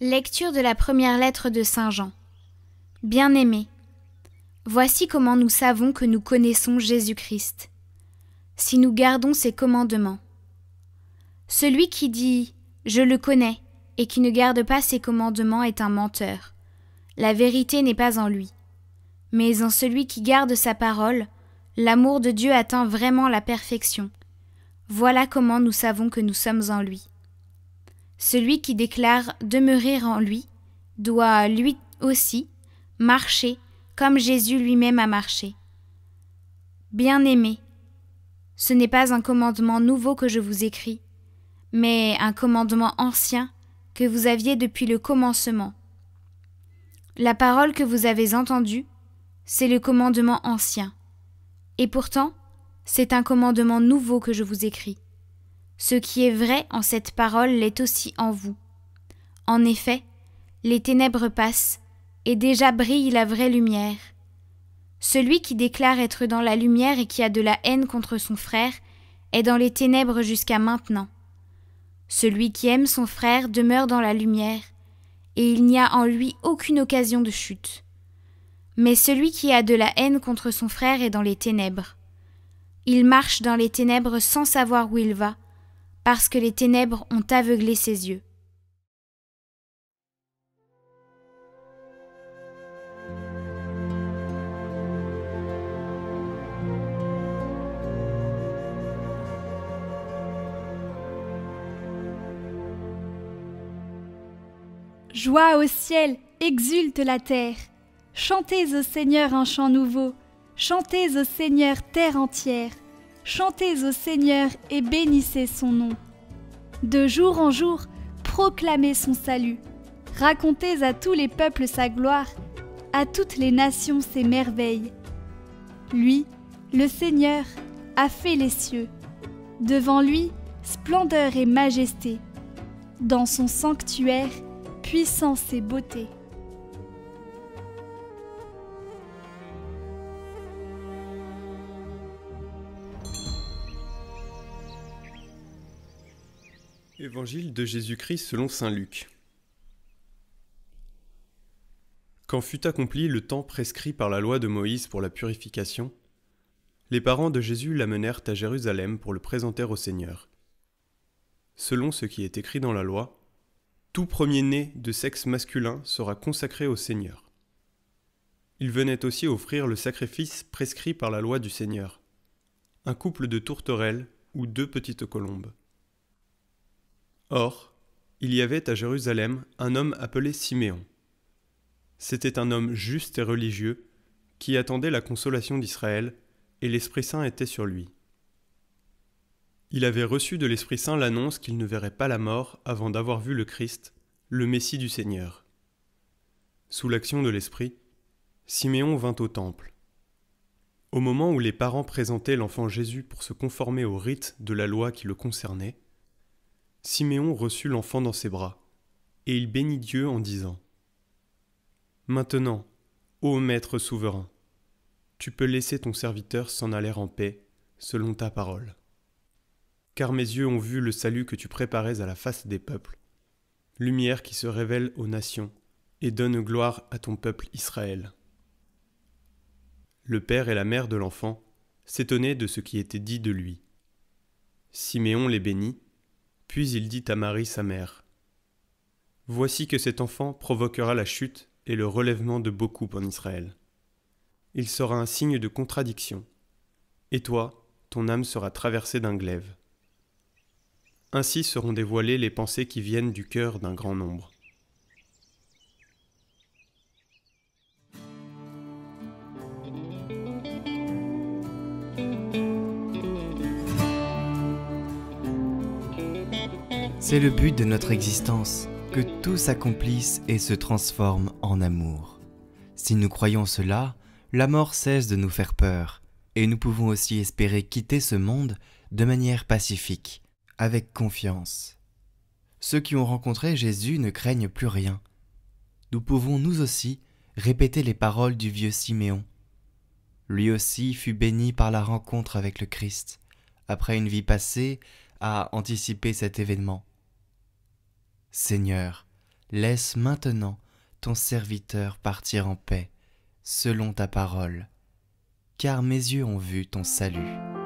Lecture de la première lettre de Saint Jean. Bien-aimés, voici comment nous savons que nous connaissons Jésus-Christ, si nous gardons ses commandements. Celui qui dit « Je le connais » et qui ne garde pas ses commandements est un menteur. La vérité n'est pas en lui. Mais en celui qui garde sa parole, l'amour de Dieu atteint vraiment la perfection. Voilà comment nous savons que nous sommes en lui. Celui qui déclare demeurer en lui doit, lui aussi, marcher comme Jésus lui-même a marché. Bien-aimés, ce n'est pas un commandement nouveau que je vous écris, mais un commandement ancien que vous aviez depuis le commencement. La parole que vous avez entendue, c'est le commandement ancien. Et pourtant, c'est un commandement nouveau que je vous écris. Ce qui est vrai en cette parole l'est aussi en vous. En effet, les ténèbres passent, et déjà brille la vraie lumière. Celui qui déclare être dans la lumière et qui a de la haine contre son frère est dans les ténèbres jusqu'à maintenant. Celui qui aime son frère demeure dans la lumière, et il n'y a en lui aucune occasion de chute. Mais celui qui a de la haine contre son frère est dans les ténèbres. Il marche dans les ténèbres sans savoir où il va, parce que les ténèbres ont aveuglé ses yeux. Joie au ciel, exulte la terre. Chantez au Seigneur un chant nouveau. Chantez au Seigneur terre entière. Chantez au Seigneur et bénissez son nom. De jour en jour, proclamez son salut. Racontez à tous les peuples sa gloire, à toutes les nations ses merveilles. Lui, le Seigneur, a fait les cieux. Devant lui, splendeur et majesté. Dans son sanctuaire, puissance et beauté. Évangile de Jésus-Christ selon saint Luc. Quand fut accompli le temps prescrit par la loi de Moïse pour la purification, les parents de Jésus l'amenèrent à Jérusalem pour le présenter au Seigneur. Selon ce qui est écrit dans la loi, tout premier-né de sexe masculin sera consacré au Seigneur. Il venait aussi offrir le sacrifice prescrit par la loi du Seigneur, un couple de tourterelles ou 2 petites colombes. Or, il y avait à Jérusalem un homme appelé Siméon. C'était un homme juste et religieux qui attendait la consolation d'Israël, et l'Esprit Saint était sur lui. Il avait reçu de l'Esprit Saint l'annonce qu'il ne verrait pas la mort avant d'avoir vu le Christ, le Messie du Seigneur. Sous l'action de l'Esprit, Siméon vint au temple. Au moment où les parents présentaient l'enfant Jésus pour se conformer au rite de la loi qui le concernait, Siméon reçut l'enfant dans ses bras, et il bénit Dieu en disant : « Maintenant, ô Maître souverain, tu peux laisser ton serviteur s'en aller en paix, selon ta parole. Car mes yeux ont vu le salut que tu préparais à la face des peuples, lumière qui se révèle aux nations et donne gloire à ton peuple Israël. » Le père et la mère de l'enfant s'étonnaient de ce qui était dit de lui. Siméon les bénit, puis il dit à Marie sa mère : « Voici que cet enfant provoquera la chute et le relèvement de beaucoup en Israël. Il sera un signe de contradiction, et toi, ton âme sera traversée d'un glaive. Ainsi seront dévoilées les pensées qui viennent du cœur d'un grand nombre. » C'est le but de notre existence, que tout s'accomplisse et se transforme en amour. Si nous croyons cela, la mort cesse de nous faire peur, et nous pouvons aussi espérer quitter ce monde de manière pacifique, avec confiance. ceux qui ont rencontré Jésus ne craignent plus rien. Nous pouvons nous aussi répéter les paroles du vieux Siméon. Lui aussi fut béni par la rencontre avec le Christ, après une vie passée à anticiper cet événement. Seigneur, laisse maintenant ton serviteur partir en paix, selon ta parole, car mes yeux ont vu ton salut.